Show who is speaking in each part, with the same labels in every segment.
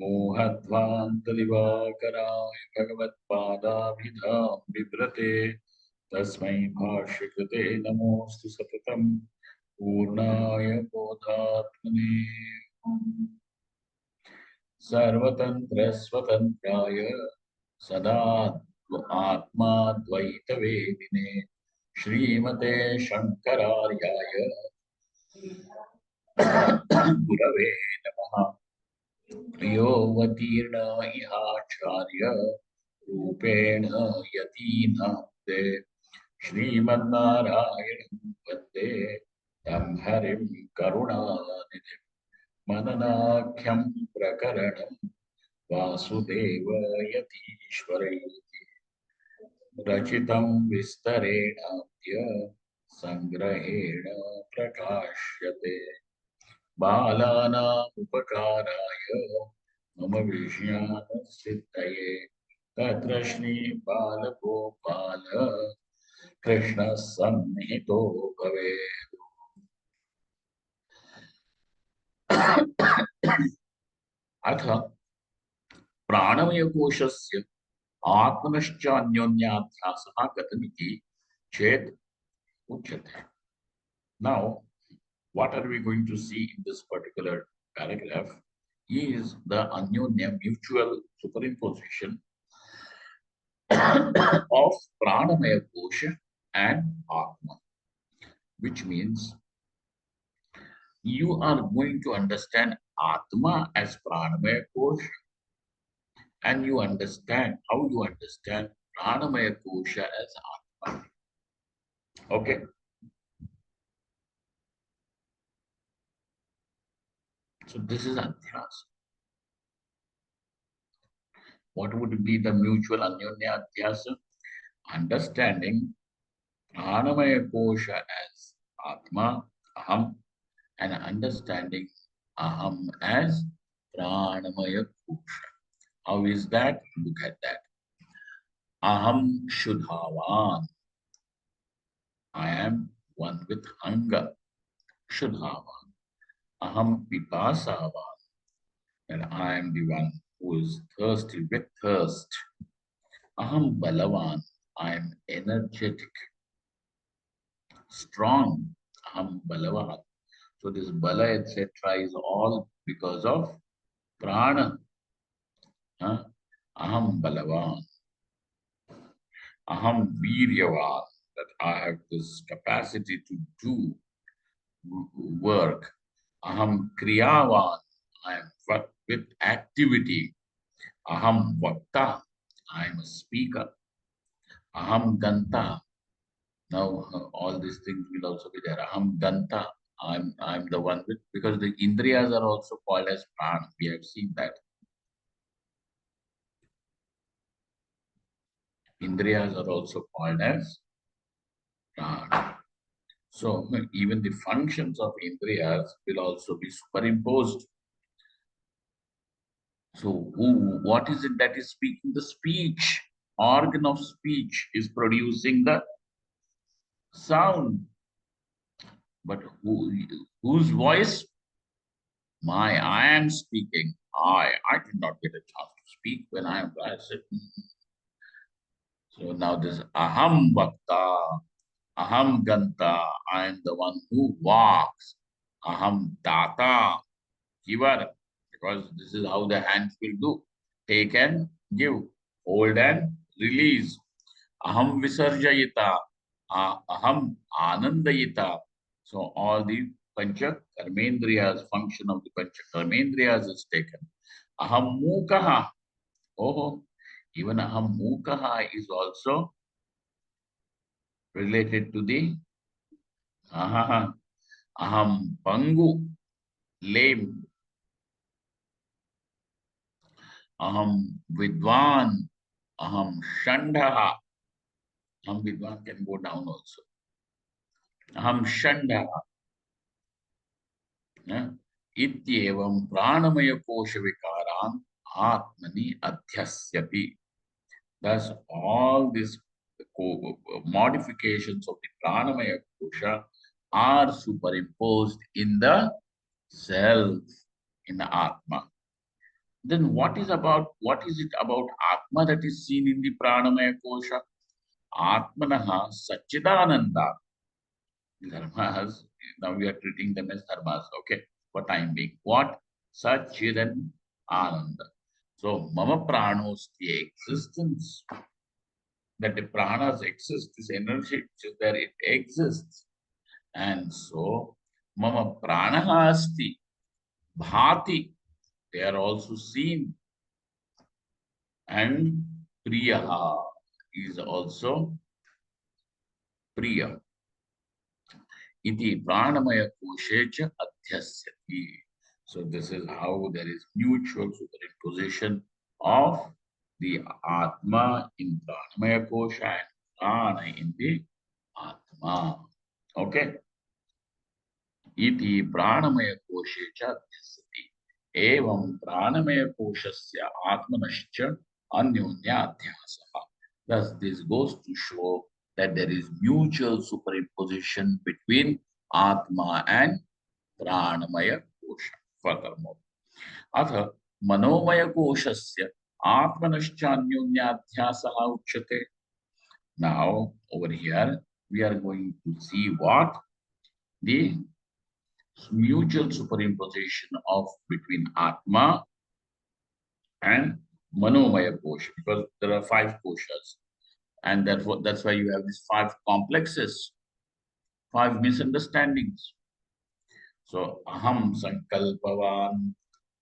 Speaker 1: मोहध्वान्तदिवाकराय भगवत्पादाभिधां बिभ्रते तस्मै भाष्यकृते नमोऽस्तु सततं पूर्णाय बोधात्मने सर्वतन्त्रस्वतन्त्राय सदा आत्मा द्वैतवेदिने श्रीमते शङ्करार्याय गुरवे नमः। प्रियोऽवतीर्ण इहाचार्य रूपेण यतीनां ते श्रीमन्नारायणं वन्दे तं हरिं करुणानिधिं मननाख्यं प्रकरणं वासुदेवयतीश्वरैः रचितं विस्तरेणाद्य संग्रहेण प्रकाश्यते बालानामुपकाराय मम विज्ञानसिद्धये तत्र श्रीबालगोपाल कृष्णः सन्निहितो भवेत्। अथ प्राणमयकोशस्य आत्मनश्च अन्योन्याध्यासः कथमिति चेत् उच्यते। Now, what are we going to see in this particular paragraph is the anyonya mutual superimposition of pranamaya kosha and atma, which means you are going to understand atma as pranamaya kosha and you understand how you understand pranamaya kosha as atma. Okay. So this is adhyasa. What would be the mutual anyonya adhyasa? Understanding pranamaya kosha as atma, aham, and understanding aham as pranamaya kosha. How is that? Look at that. Aham shudhavan. I am one with hunger. Shudhavan. Aham pipasavan. And I am the one who is thirsty with thirst. Aham balavan. I am energetic, strong. Aham balavan. So this bala, etc. is all because of prana. Aham balavan. Aham viryavan. That I have this capacity to do work. Aham kriyavan. I am with activity. Aham vakta. I am a speaker. Aham ganta. Now all these things will also be there. Aham ganta. I'm the one with, because the indriyas are also called as prana. We have seen that. Indriyas are also called as prana. So even the functions of indriyas will also be superimposed. So what is it that is speaking? The speech, organ of speech is producing the sound. But whose voice? I am speaking. I did not get a chance to speak when I said. So now this aham bhakta, aham ganta, I am the one who walks. Aham data, giver, because this is how the hands will do. Take and give, hold and release. Aham visarjayita, aham anandayita. So all the pancha karmendriyas, function of the pancha karmendriyas is taken. Aham mukaha. Oh, even aham mukaha is also related to the aham pangu, lame. Aham vidwan, aham shandha. Aham vidwan can go down also. Aham shandha. Ityevam pranamaya kosha vikaran atmani adhyasyati. Thus all these modifications of the pranamaya kosha are superimposed in the self, in the Atma. Then what is it about Atma that is seen in the pranamaya kosha? Atmanaha Satchidananda. Dharmas, now we are treating them as dharmas, okay, for time being. What? Satchidan Ananda. So, Mama Pranosti existence, that the pranas exist, this energy which is there, it exists. And so, Mama Pranaha Asti, Bhati, they are also seen. And Priyaha is also Priya. Iti pranamaya koshecha adhyasyati. So this is how there is mutual superimposition of the Atma in pranamaya kosha and prana in the Atma. Okay. Iti pranamaya koshecha adhyasyati. Evam pranamaya koshasya atmanascha anyonya adhyasaha. Thus, this goes to show that there is mutual superimposition between Atma and Pranamaya Kosha. Furthermore, Atha Manomaya Koshasya Atmanashchanyonyadhyasaha Uchate. Now, over here, we are going to see what the mutual superimposition of between Atma and Manomaya Kosha, because there are 5 koshas. And therefore, that's why you have these 5 complexes, 5 misunderstandings. So, aham sankalpavan,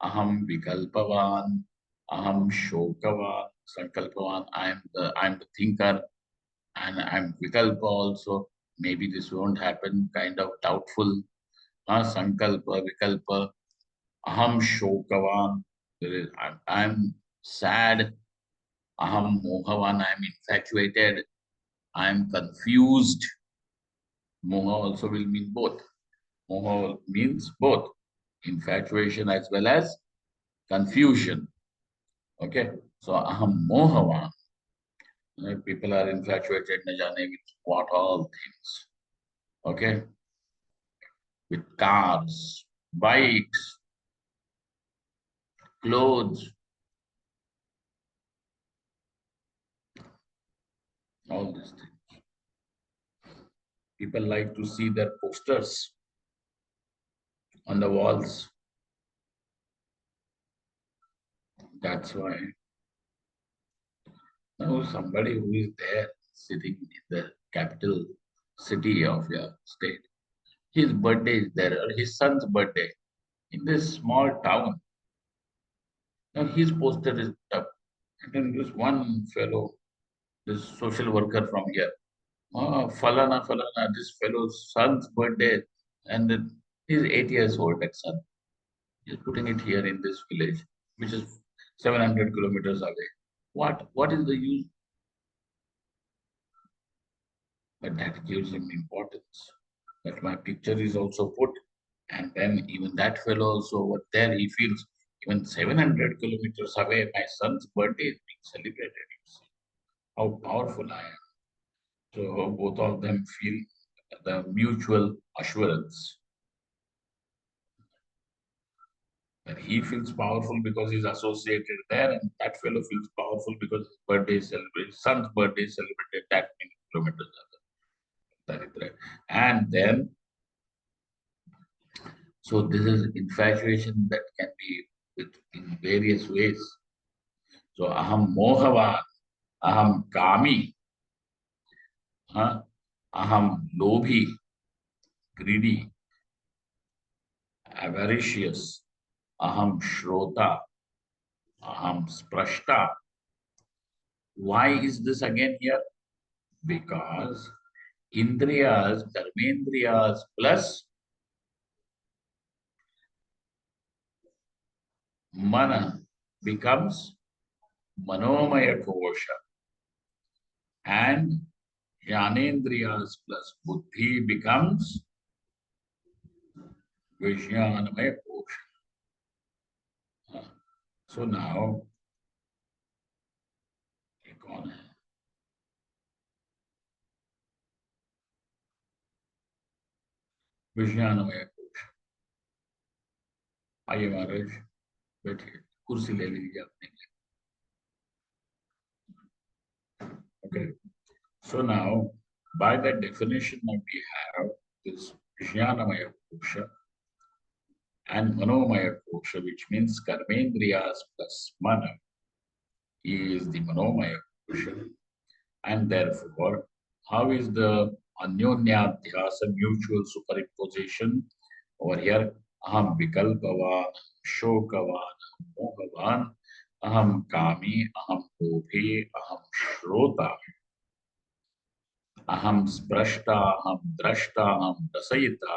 Speaker 1: aham vikalpavan, aham shokavan. Sankalpavan, I'm the thinker, and I'm vikalpa also. Maybe this won't happen, kind of doubtful. Sankalpa, vikalpa, aham shokavan. I'm sad. Aham mohavan, I'm infatuated. I'm confused. Moha also will mean both. Moha means both infatuation as well as confusion. Okay, so aham mohavan. People are infatuated, na jane with what all things. Okay, with cars, bikes, clothes, all these things. People like to see their posters on the walls. That's why now somebody who is there sitting in the capital city of your state, his birthday is there, or his son's birthday in this small town. Now his poster is up. And then this one fellow, this social worker from here, Falana, Falana, this fellow's son's birthday, and then he's 8 years old, that son. He's putting it here in this village, which is 700 kilometers away. What is the use? But that gives him importance. That my picture is also put, and then even that fellow also over there, he feels even 700 kilometers away, my son's birthday is being celebrated. You see how powerful I am. So both of them feel the mutual assurance that he feels powerful because he's associated there, and that fellow feels powerful because his birthday is celebrated, son's birthday is celebrated that many kilometers away. That is right. And then, so this is infatuation that can be with in various ways. So aham mohavan, aham kami, aham lobhi, greedy, avaricious, aham shrota, aham sprashta. Why is this again here? Because indriyas, dharmendriyas plus mana becomes manomaya kosha, and jnanendriyas plus buddhi becomes vijnanamaya kosha. So now, ये कौन है? विज्ञानमय कोश। आइए महाराज, बैठिए, कुर्सी ले लीजिए अपने लिए। Okay. So now, by that definition that we have, this Vijnanamaya Kosha and Manomaya Kosha, which means Karmendriyas plus Mana, is the Manomaya Kosha. And therefore, how is the Anyonyadhyasa mutual superimposition over here? Aham Vikalpavan, Shokavan, Mohavan, Aham Kami, Aham Lobhi, Aham Shrota. अहम स्पृष्टा अहम द्रष्टा अहम रसयिता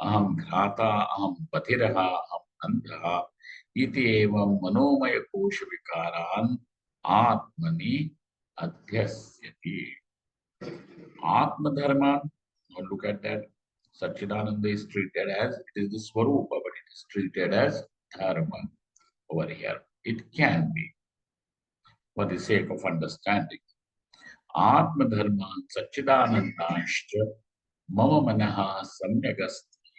Speaker 1: अहम घ्राता अहम बधिरः अहम अंधः इति एवं मनोमय कोश विकारान् आत्मनि अध्यस्यति. Atma-dharma, now look at that. Satchidananda is treated as, it is the Swarupa, but it is treated as dharma over here. It can be, for the sake of understanding. Atma-dharman Satchidanandashcha mama manaha samyagasti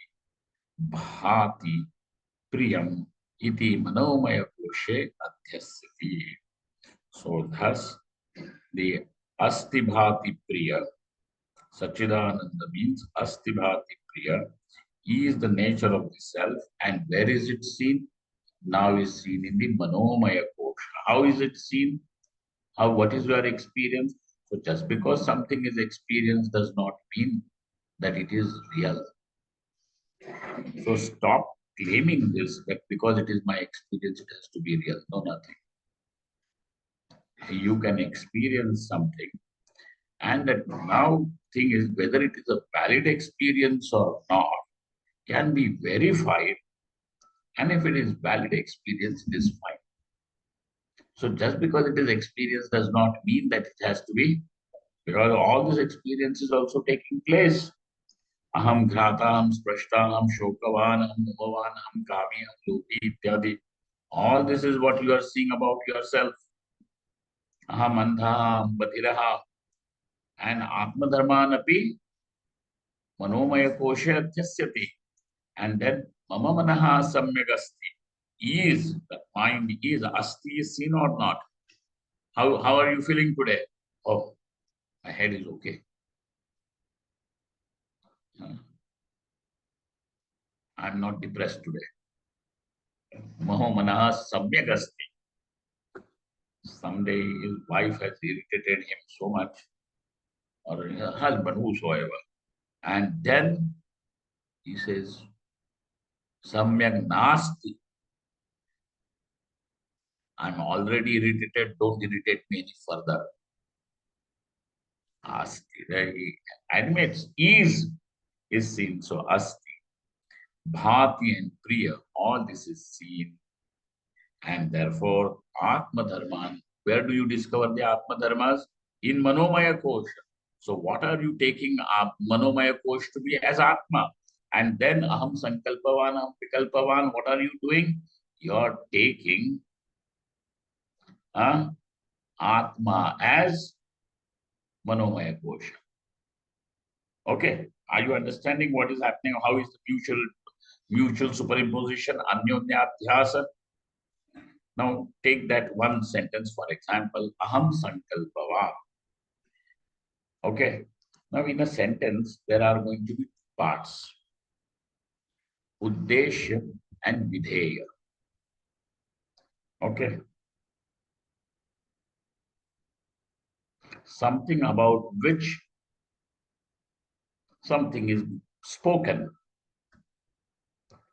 Speaker 1: bhati priyam iti manomaya koshe adhyasyati. So thus, the asti bhati priya, Satchidananda means asti bhati priya, is the nature of the self. And where is it seen? Now is seen in the manomaya kosha. How is it seen? How? What is your experience? So just because something is experienced does not mean that it is real. So stop claiming this, that because it is my experience, it has to be real. No, nothing. You can experience something, and that now thing is whether it is a valid experience or not can be verified. And if it is valid experience, it is fine. So just because it is experience does not mean that it has to be, because all this experience is also taking place. Aham ghrata, aham sprashta, aham shokavan, aham mohavan, aham kami, aham loki, ityadi. All this is what you are seeing about yourself. Aham andha, aham badhiraha. And atma dharman api manomaya koshe adhyasyati. And then mama manaha samyagasti. Is, the mind is, asti is seen or not? How are you feeling today? Oh, my head is okay. I'm not depressed today. Maho manaha samyagasti. Someday his wife has irritated him so much, or her husband, whosoever. And then he says, Samyak nasti. I'm already irritated, don't irritate me any further. Asti, right? He admits is seen. So asti, bhati and priya, all this is seen. And therefore, Atma Dharman, where do you discover the Atma Dharmas? In Manomaya Kosha. So what are you taking Manomaya Kosha to be as Atma? And then Aham Sankalpavan, Aham Vikalpavan, what are you doing? You're taking Atma as Manomaya Kosha. Okay? Are you understanding what is happening? How is the mutual superimposition, Anyonyadhyasa? Now take that one sentence, for example, Aham Sankalpava. Okay. Now in a sentence, there are going to be parts. Uddeshya and Videya. Okay. Something about which something is spoken.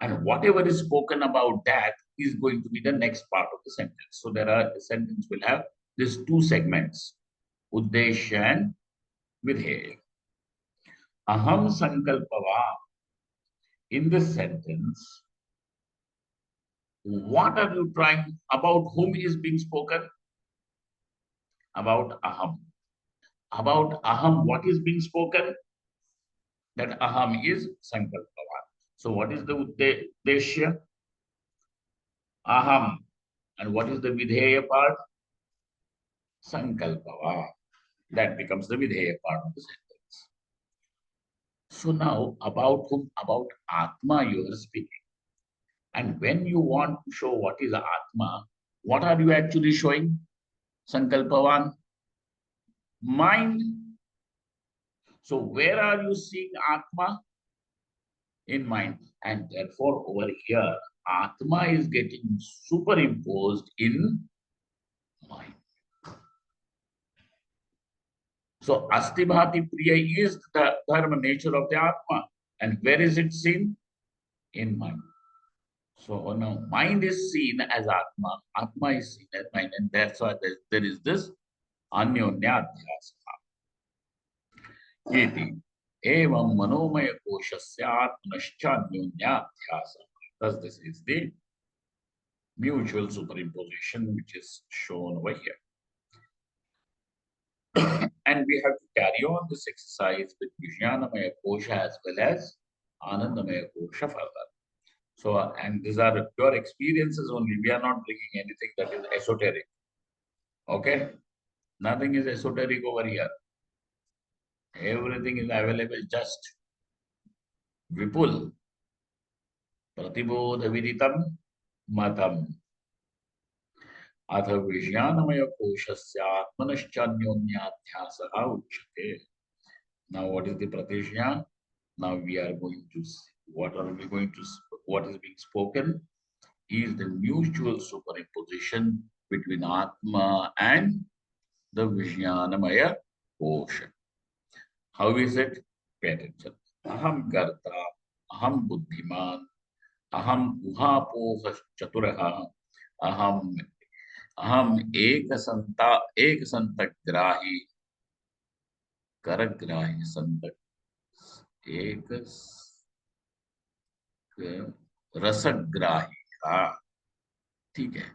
Speaker 1: And whatever is spoken about that is going to be the next part of the sentence. So the sentence will have these two segments, Uddeshya and Videya. Aham Sankalpava. In this sentence, what are you trying, about whom is being spoken? About Aham. About Aham, what is being spoken? That Aham is Sankalpavan. So what is the Uddeshya? Aham. And what is the Videya part? Sankalpava. That becomes the Videya part of the sentence. So now about whom? About Atma you are speaking. And when you want to show what is Atma, what are you actually showing? Sankalpavan, mind. So where are you seeing Atma? In mind. And therefore over here, Atma is getting superimposed in mind. So Asti Bhati Priya is the dharma nature of the Atma. And where is it seen? In mind. So now mind is seen as Atma. Atma is seen as mind. And that's why there is this Anyonyadhyasa. Iti. Evam Manomaya Koshasya Thus, this is the mutual superimposition which is shown over here. And we have to carry on this exercise with Vijnanamaya Kosha as well as Anandamaya Kosha further. So, and these are pure experiences only. We are not bringing anything that is esoteric. Okay? Nothing is esoteric over here. Everything is available, just Vipul. Pratibodha Viditam Matam. अथ विज्ञानमय कोशस्य आत्मनश्चान्योन्याध्यासः उच्यते. Now, what is the pratyajna? Now we are going to see what are we going to what is being spoken is the mutual superimposition between Atma and the Vijnanamaya Kosha. How is it? Pay attention. Aham Karta, Aham Buddhiman, Aham Uhapoha Chaturaha, Aham Aham Ek Santagrahi, Karagrahi Santak, Ek Rasagrahi. Ah, ठीक है.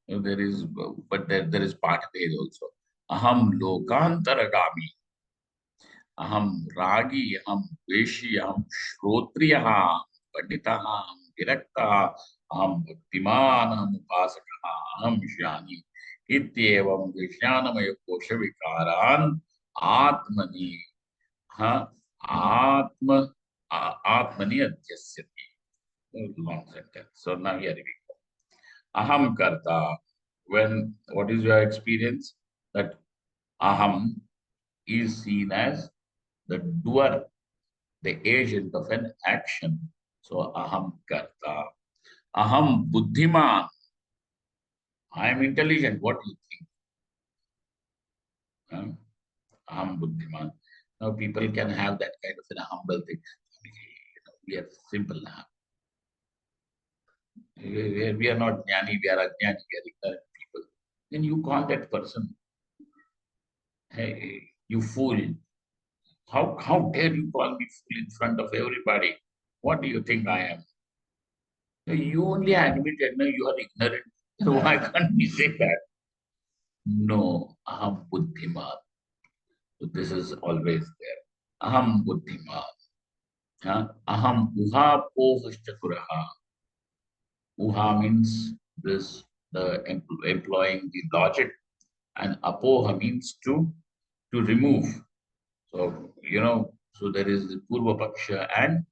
Speaker 1: There is, but there is part there also. Aham Lokantaragami. Aham Ragi, Aham Veshi, Aham Shrotriyaha, Panditaha, Aham Viraktaha, Aham Bhaktiman, Aham Upasakaha, Aham Jnani. Ityevam Vijnanamaya Kosha Vikaran Atmani. Atma Atmani Adhyasyati. Long sentence. So now here we go. Aham Karta. When what is your experience? That Aham is seen as the doer, the agent of an action. So Aham Karta. Aham Buddhiman. I am intelligent. What do you think? Aham Buddhiman. Now people can have that kind of an humble thing. We are simple now. We are not jnani, we are ajnani, we are ignorant people. Then you call that person, hey, you fool. How dare you call me fool in front of everybody? What do you think I am? You only admitted, no, you are ignorant. So why can't we say that? No, aham buddhiman. So this is always there. Aham buddhiman. Aham uha pohashchakuraha. Uha means this, the employing the logic, and apoha means to remove. So, so there is the Purva Paksha and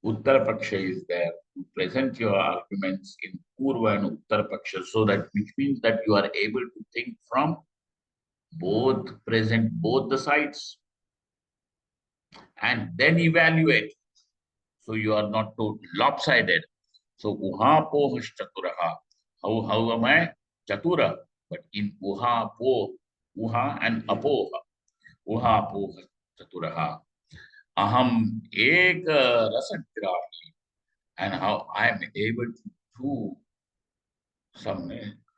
Speaker 1: Uttara Paksha is there. You present your arguments in Purva and Uttara Paksha, so that which means that you are able to think from both the sides and then evaluate. So you are not too lopsided. So Uha Pohash Chaturaha. How am I? Chatura. But in Uha Po, Uha and Apoha. Uha Poha Chaturaha. Aham Ek Rasagrahi. And how I am able to do some,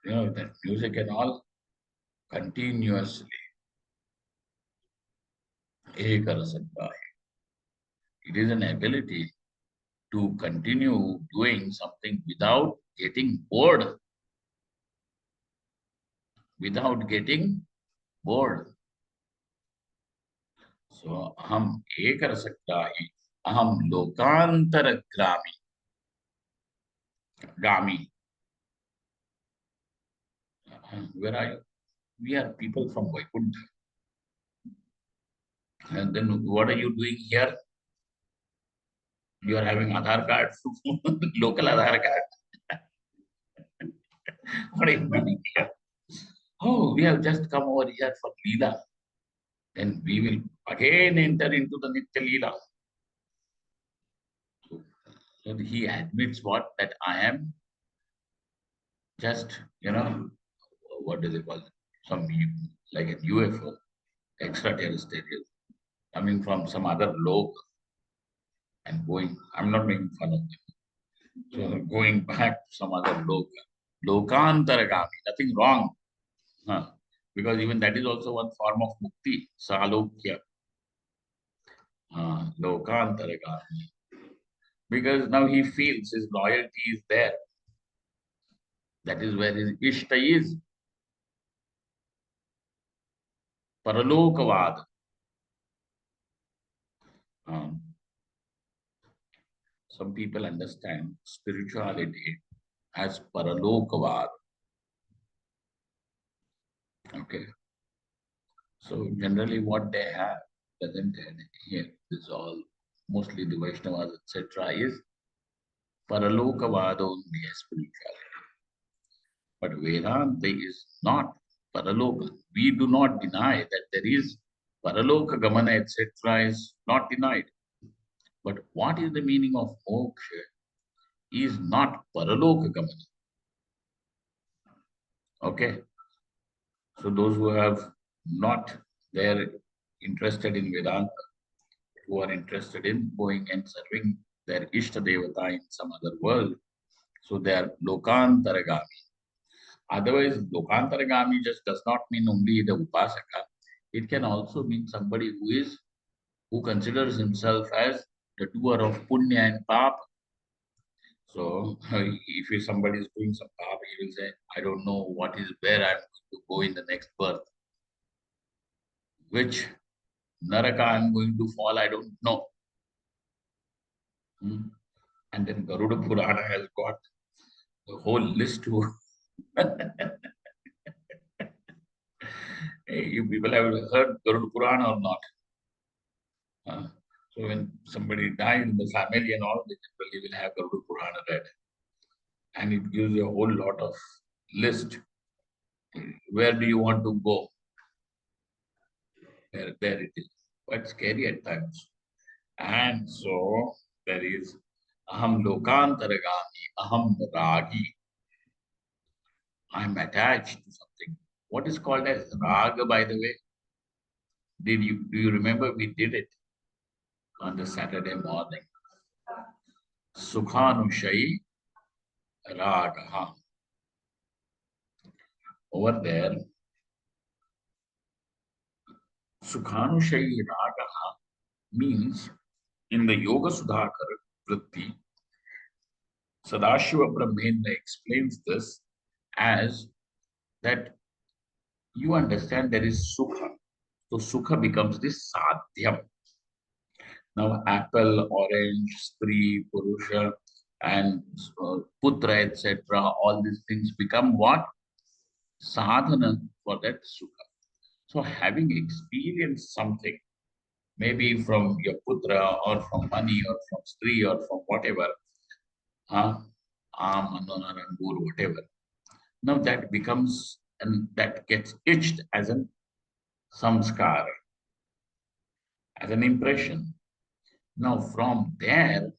Speaker 1: that music and all continuously. Ek Rasagrahi. It is an ability to continue doing something without getting bored. Without getting bored. So, aham ekarasagrahi, aham lokantaragrami, gami. Where are you? We are people from Vaikuntha. And then what are you doing here? You are having Aadhaar card, local Aadhaar card. What are you doing here? Oh, we have just come over here for Leela. Then we will again enter into the Nitya Leela. So he admits what? That I am just, what do they call it? Some like a UFO, extraterrestrial, coming from some other lok and going. I'm not making fun of them. So going back to some other lok, lokantaragami, nothing wrong. Huh? Because even that is also one form of mukti, salokya, lokantaragami. Because now he feels his loyalty is there. That is where his ishta is. Paralokavad. Um, some people understand spirituality as paralokavad. Okay. So generally what they have presented here is all mostly the Vaishnavas, etc. is paralokavad only as spirituality. But Vedanta is not paraloka. We do not deny that there is paraloka gamana, etc. is not denied. But what is the meaning of moksha is not paraloka gamana. Okay. So those who have not, they're interested in Vedanta, who are interested in going and serving their Ishta Devata in some other world. So they are Lokantaragami. Otherwise, Lokantaragami just does not mean only the Upasaka. It can also mean somebody who considers himself as the doer of Punya and Papa. So if somebody is doing some Papa, he will say, I don't know where I'm going to go in the next birth. Which Naraka I'm going to fall, I don't know. And then Garuda Purana has got the whole list to. You people have heard Garuda Purana or not? So when somebody dies in the family and all, they generally will have Garuda Purana read. And it gives you a whole lot of list. Where do you want to go? There it is. Quite scary at times. And so there is Aham Lokantaragami, Aham Ragi. I'm attached to something. What is called as Raga, by the way? Do you remember we did it on the Saturday morning? Sukhanushayi Raga. Over there, Sukhanushayi Raga means in the Yoga Sudhakar Vritti, Sadashiva Brahmendra explains this as that you understand there is Sukha. So Sukha becomes this Sadhyam. Now, apple, orange, Stri, Purusha, and Putra, etc., all these things become what? Sadhana for that Sukha. So, having experienced something, maybe from your Putra or from money or from Stri or from whatever, Mananam, whatever, now that becomes, and that gets etched as an samskar, as an impression. Now, from there,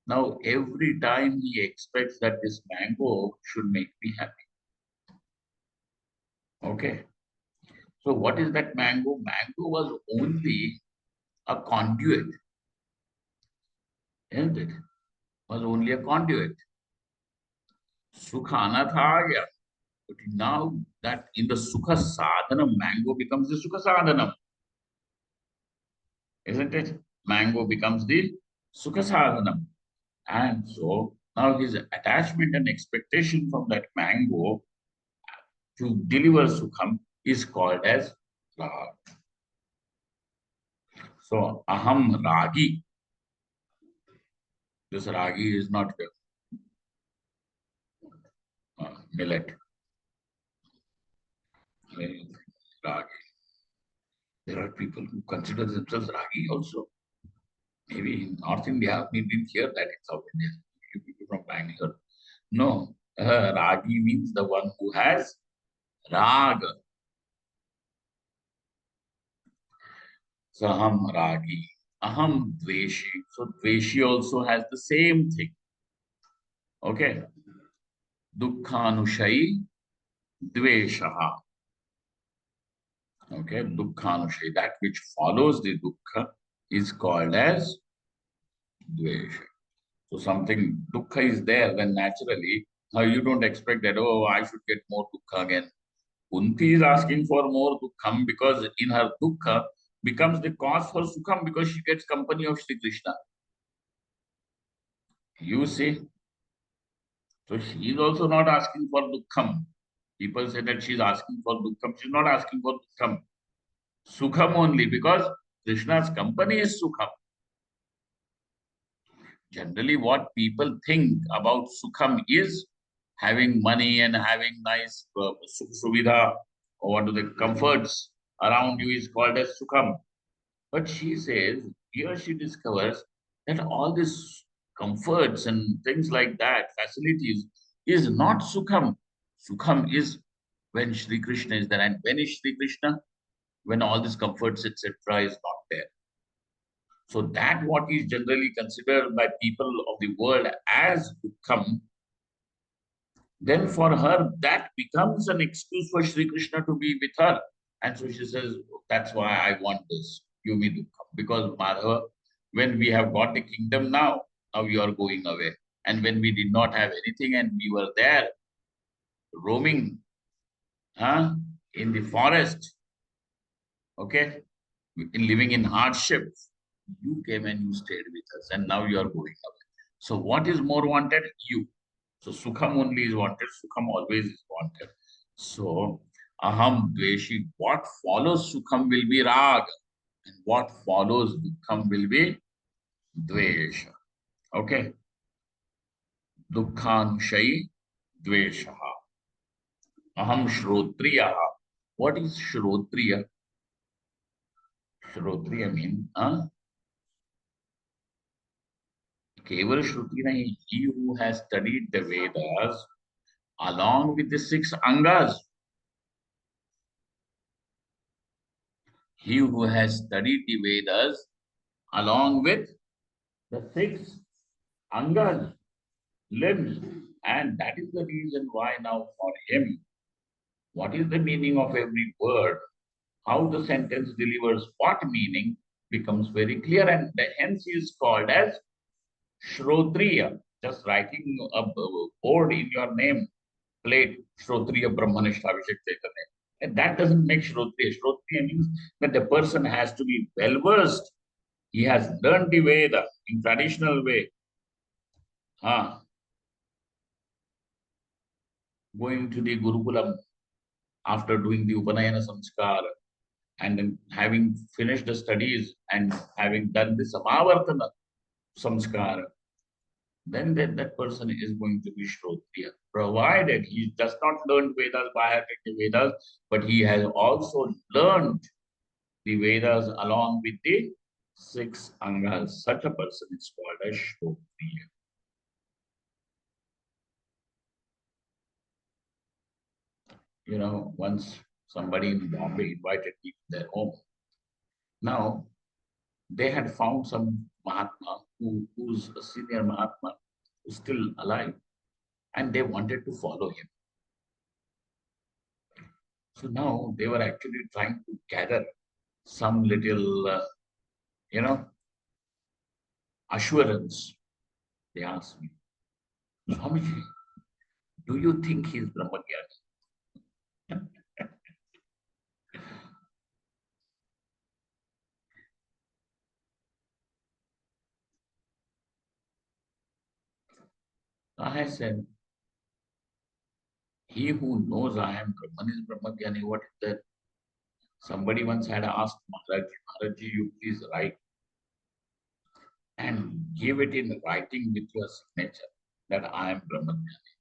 Speaker 1: now, every time he expects that this mango should make me happy. Okay. So, what is that mango? Mango was only a conduit, isn't it? Was only a conduit. Sukha ana tha aa gaya. But now that in the Sukha sadhanam, mango becomes the Sukha sadhanam, isn't it? Mango becomes the Sukha sadhanam. And so now his attachment and expectation from that mango to deliver Sukham is called as Rag. So Aham Ragi. This Ragi is not millet. Ragi. There are people who consider themselves Ragi also. Maybe in North India, we didn't hear that in South India. You people from Bangalore. No, Ragi means the one who has Rag. Saham Ragi. Aham Dveshi. So Dveshi also has the same thing. Okay. Dukkhanushayi Dveshaha. Okay. Dukkhanushayi. That which follows the Dukkha is called as Dvesha. So something Dukkha is there, then naturally you don't expect that, oh, I should get more Dukkha again. Kunti is asking for more Dukkham because in her Dukkha becomes the cause for Sukham because she gets company of Sri Krishna. You see, so she is also not asking for Dukkham. People say that she is asking for Dukkham. She is not asking for Dukkham. Sukham only because Krishna's company is Sukham. Generally, what people think about Sukham is having money and having nice suvidha or what are the comforts around you is called as Sukham. But she says, here she discovers that all these comforts and things like that, facilities, is not Sukham. Sukham is when Sri Krishna is there. And when is Sri Krishna? When all these comforts, etc., is not there. So that what is generally considered by people of the world as Dukkham, then for her that becomes an excuse for Sri Krishna to be with her. And so she says, that's why I want this. Give me Dukkham. Because Madhava, when we have got the kingdom now you are going away. And when we did not have anything and we were there roaming in the forest, okay, living in hardship, you came and you stayed with us, and now you are going away. So, what is more wanted? You. So, Sukham only is wanted, Sukham always is wanted. So, Aham Dveshi, what follows Sukham will be Rag, and what follows Dukkham will be Dvesha. Okay? Dukkhanshayi Dveshaha. Aham Shrotriyaha. What is Shrotriya? Shrotriya means, केवल श्रुति nahi, he who has studied the Vedas along with the six angas, he who has studied the Vedas along with the six angas, limbs, and that is the reason why now for him, what is the meaning of every word, how the sentence delivers what meaning becomes very clear, and hence he is called as Shrotriya. Just writing a board in your name plate, Shrotriya Brahmanishta Abhishek Chaitanya. And that doesn't make Shrotriya. Shrotriya means that the person has to be well versed. He has learned the Veda in traditional way. Going to the Gurukulam after doing the Upanayana Samskar and then having finished the studies and having done the Samavartana Samskar, then that person is going to be Shrotriya, provided he does not learn Vedas by heart the Vedas, but he has also learned the Vedas along with the six Angas. Such a person is called as Shrotriya. Once somebody in Bombay invited me to their home. Now, they had found some Mahatma who's a senior Mahatma, who's still alive, and they wanted to follow him. So now they were actually trying to gather some little, you know, assurance. They asked me, Swamiji, do you think he's Brahmagyani? I said, he who knows I am Brahman is Brahmagyani. What is that? Somebody once had asked Maharaj, you please write and give it in writing with your signature that I am Brahmagyani.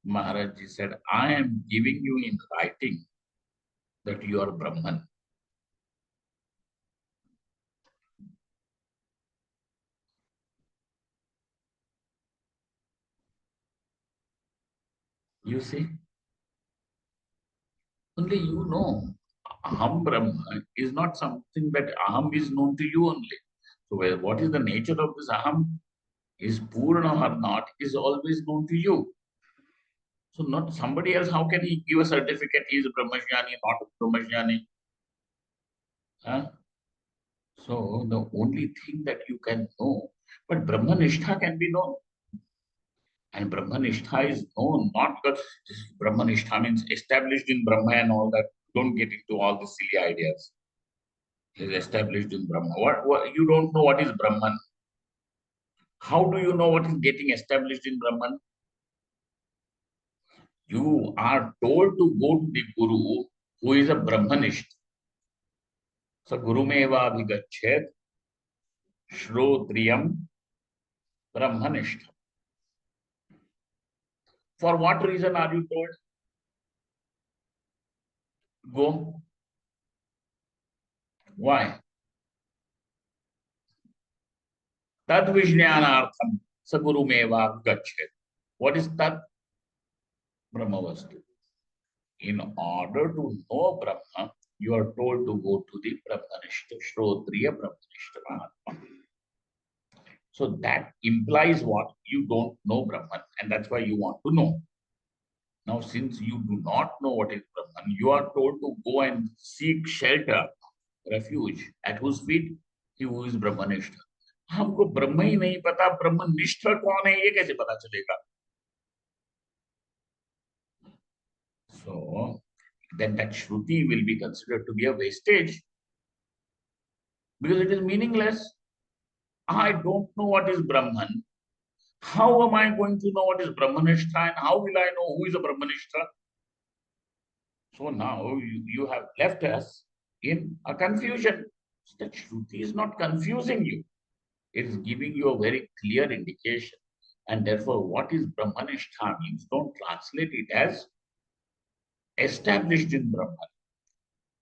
Speaker 1: Maharaj said, I am giving you in writing that you are Brahman. You see, only you know. Aham Brahma is not something that Aham is known to you only. So, what is the nature of this Aham? Is Purna or not is always known to you. So, not somebody else. How can he give a certificate? He is a Brahmajnani, not a Brahmajnani. Huh? So, the only thing that you can know, but Brahmanishtha can be known. And Brahmanishtha is known not because Brahmanishtha means established in Brahma and all that. Don't get into all these silly ideas. Is established in Brahma. What you don't know what is Brahman? How do you know what is getting established in Brahman? You are told to go to the Guru who is a Brahmanist. So Guru meva abhigachet shrotriyam Brahmanist. For what reason are you told? Go. Why? Tad vijnanartham sa Guru meva abhigachet. What is Tad? Brahmavastu. In order to know Brahma, you are told to go to the Brahmanishta, Shrotriya Brahmanishta Mahatma. So that implies what? You don't know Brahman, and that's why you want to know. Now, since you do not know what is Brahman, you are told to go and seek shelter, refuge. At whose feet? He who is Brahmanishta. हमको ब्रह्म ही नहीं पता ब्रह्मनिष्ठ कौन है ये कैसे पता चलेगा? So then that Shruti will be considered to be a wastage because it is meaningless. I don't know what is Brahman. How am I going to know what is Brahmanishtha and how will I know who is a Brahmanishtha? So now you have left us in a confusion. That Shruti is not confusing you. It is giving you a very clear indication. And therefore, what is Brahmanishtha means, don't translate it as established in Brahman.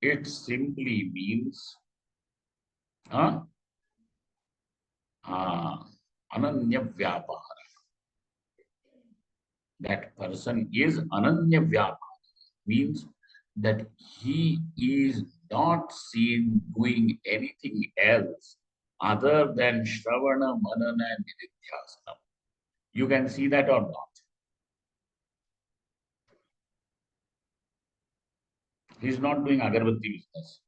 Speaker 1: It simply means Ananya Vyapara. That person is Ananya Vyapara, means that he is not seen doing anything else other than Shravana, Manana, and Nididhyasana. You can see that or not. He's not doing agarbatti business.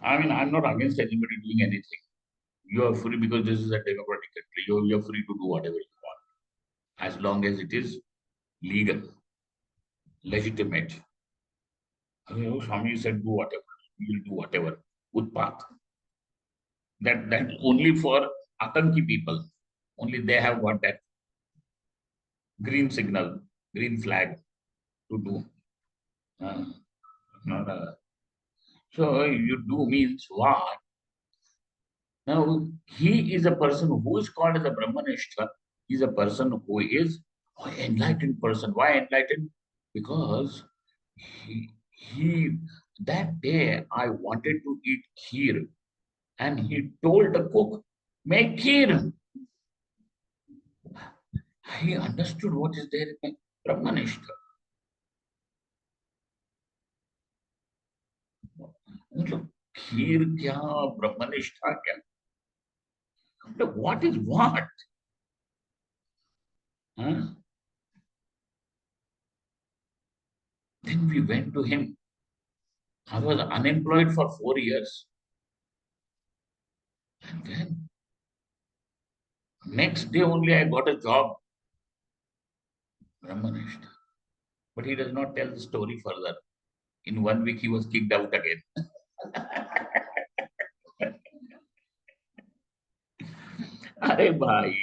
Speaker 1: I mean, I'm not against anybody doing anything. You are free because this is a democratic country. You're free to do whatever you want as long as it is legal, legitimate. Swami said, do whatever. You'll do whatever. Utpat. That only for Atanki people. Only they have got that green signal, green flag to do. Not a, so you do means what? Now he is a person who is called as a Brahmanishta. He is a person who is an enlightened person. Why enlightened? Because he that day I wanted to eat kheer, and he told the cook, make kheer. He understood what is there in Brahmanishta. मतलब खीर क्या ब्रह्मनिष्ठा क्या? What is what? Huh? Then we went to him. I was unemployed for 4 years. And then next day only I got a job. Brahmanishta. But he does not tell the story further. In 1 week he was kicked out again. Arey bhai,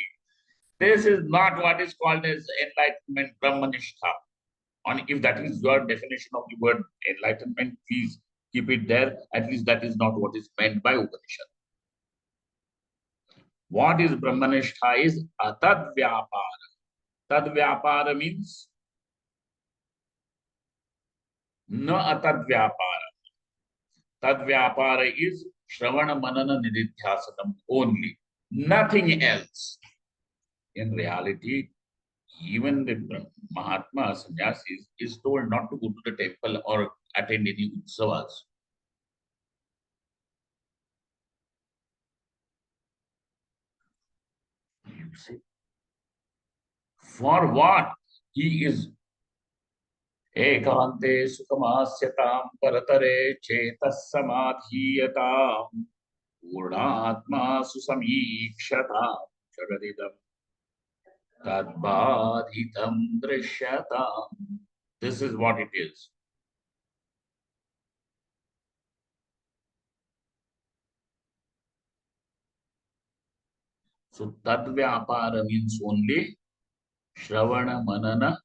Speaker 1: this is not what is called as enlightenment Brahmanishta. And if that is your definition of the word enlightenment, please keep it there. At least that is not what is meant by Upanishad. What is Brahmanishtha is atad vyapara. Tad vyapara means no atad vyapara. Tad vyapara is Shravana Manana Nididhyasanam only. Nothing else. In reality, Even the Mahatma sannyasis is told not to go to the temple or attend any utsavas. You see, for what? He is ekante sukhamasyatam paratare chetas samadhiyatam purnatma susamikshata jagadidam tadbadhitam drishyata. This is what it is. So tadvyapara means only Shravana Manana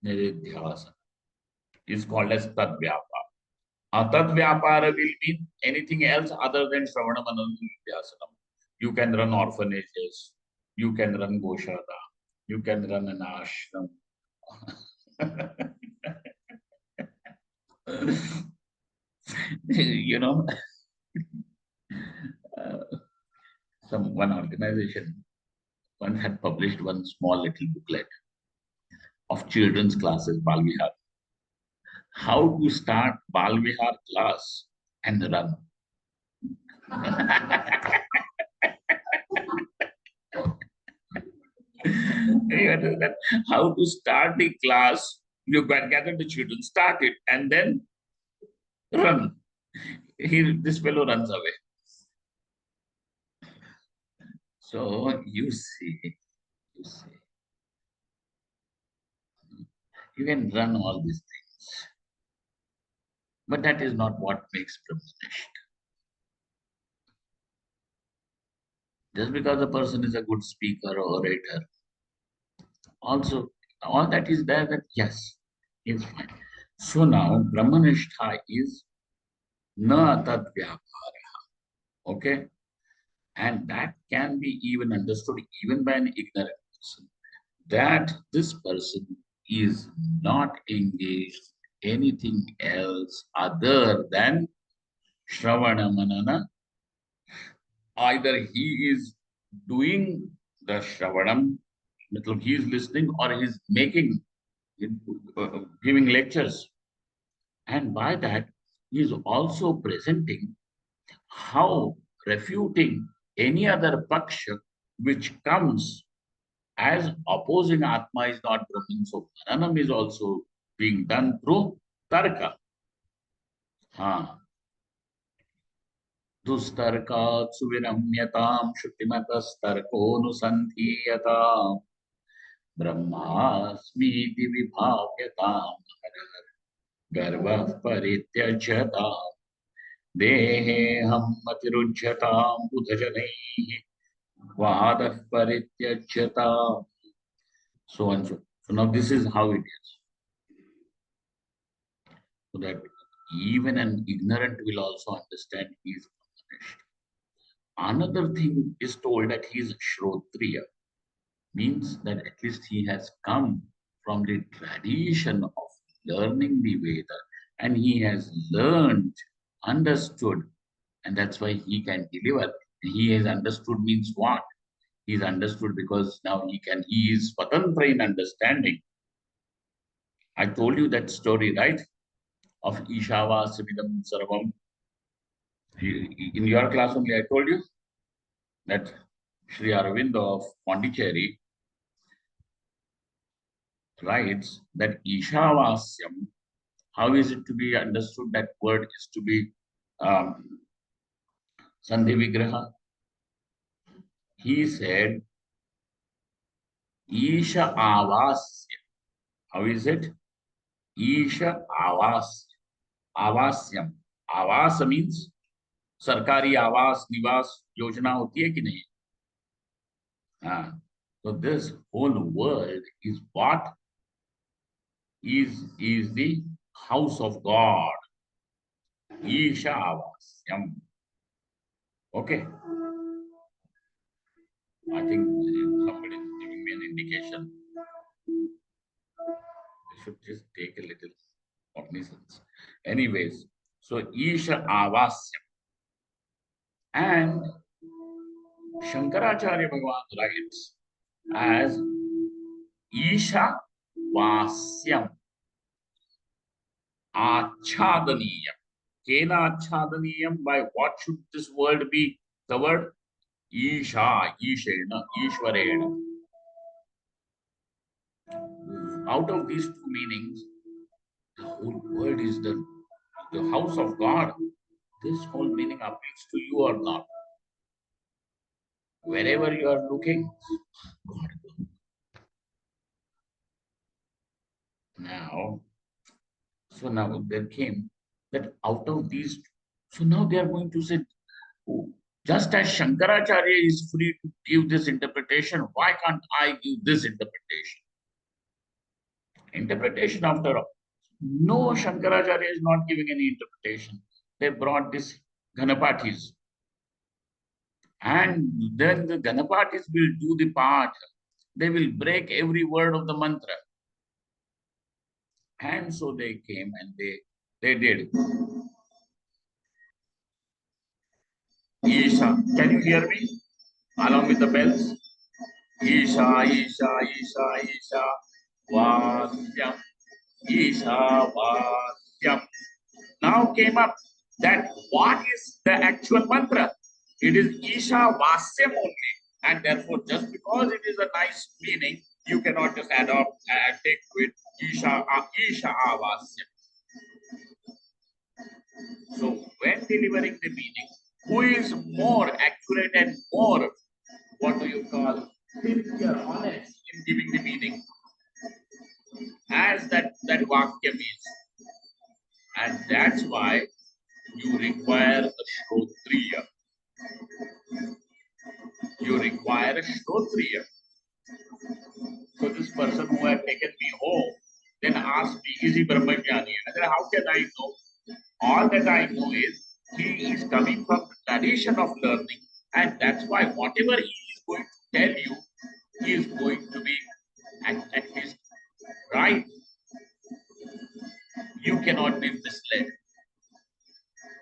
Speaker 1: Nididhyasana is called as tadvyapara. Tadvyapara will mean anything else other than Shravana Manana Nididhyasana. You can run orphanages, you can run Goshada, you can run an ashram. you know, uh, one organization once had published one small little booklet of children's classes, Balvihar. How to start Balvihar class and run. You understand? How to start the class. You gather the children, start it, and then run. This fellow runs away. So you see, you can run all these things, but that is not what makes Brahmanish. Just because a person is a good speaker or orator, also all that is there. That yes, is fine. So now Brahmanishtha is na tad vyapara. Okay, and that can be even understood even by an ignorant person, that this person is not engaged anything else other than Shravana Manana. Either he is doing the Shravanam, he is listening, or he is making, giving lectures. And by that, he is also presenting how refuting any other paksha which comes as opposing Atma is not Brahman. So Mananam is also being done through Tarka. हाँ, दुस्तर्कात् सुविरम्यतां श्रुतिमतस्तर्कोऽनुसन्धीयताम् ब्रह्मास्मीति विभाव्यताम् गर्वः परित्यज्यताम् देहेऽहं मतिरुज्यताम् बुधजनैः वादः परित्यज्यताम्. So and so. So now this is how it is. So that even an ignorant will also understand he is punished. Another thing is told that he is Shrotriya, means that at least he has come from the tradition of learning the Veda and he has learned, understood, and that's why he can deliver. He has understood means what? He is understood because now he is Swatantra in understanding. I told you that story, right? Of Ishavasvidam Sarvam. In your class only, I told you that Sri Aurobindo of Pondicherry writes that Ishavasyam, how is it to be understood? That word is to be um, Sandhi Vigraha. He said, Isha Avasya. How is it? Isha Avasya. Avasyam. Avas means सरकारी आवास निवास योजना होती है कि नहीं? हाँ. So this whole world is what is the house of God. Isha Avasyam. Okay. I think somebody is giving me an indication. I should just take a little cognizance. Anyways, so Isha Avasyam. And Shankaracharya Bhagavan writes as Isha Vasyam Achadaniyam. Kena Achadaniyam, by what should this word be covered? Isha, Ishena, Ishwarena. Out of these two meanings, the whole world is the house of God. This whole meaning appeals to you or not. Wherever you are looking, God. Now, so now there came that out of these, so now they are going to say, oh, just as Shankaracharya is free to give this interpretation, why can't I give this interpretation? Interpretation after all. No, Shankaracharya is not giving any interpretation. They brought this Ganapatis. And then the Ganapatis will do the part. They will break every word of the mantra. And so they came and they did. Isha, can you hear me? Along with the bells? Isha, Isha, Isha, Isha, Vasyam, Isha, Vasyam. Now came up that what is the actual mantra? It is Isha Vasyam only. And therefore, just because it is a nice meaning, you cannot just adopt and take to it Isha Vasyam. So, when delivering the meaning, who is more accurate and more, what do you call, sincere, honest in giving the meaning, as that Vakya means? And that's why you require a Shrotriya. You require a Shrotriya. So this person who had taken me home then asked me, is he Brahmajnani? I said, how can I know? All that I know is he is coming from the tradition of learning, and that's why whatever he is going to tell you, he is going to be at least right. You cannot be misled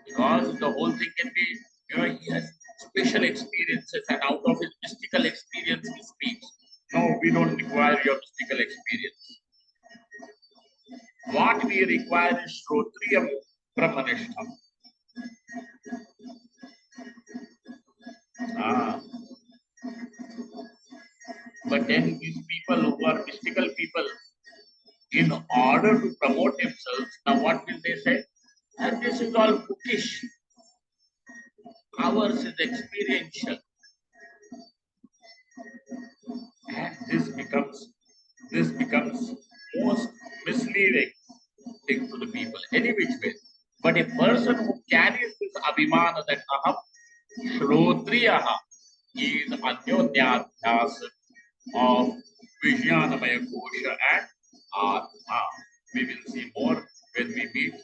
Speaker 1: because the whole thing can be, he has special experiences, and out of his mystical experience he speaks. No, we don't require your mystical experience. What we require is Shrotriyam Brahmanishtam. Ah. But then these people who are mystical people, in order to promote themselves, now what will they say? And this is all bookish. Ours is experiential. And this becomes most misleading thing to the people, any which way. But a person who carries this abhimana that aham shrotriyaha is anyonyadhyas of Vijnanamaya Kosha and Atma. We will see more when we meet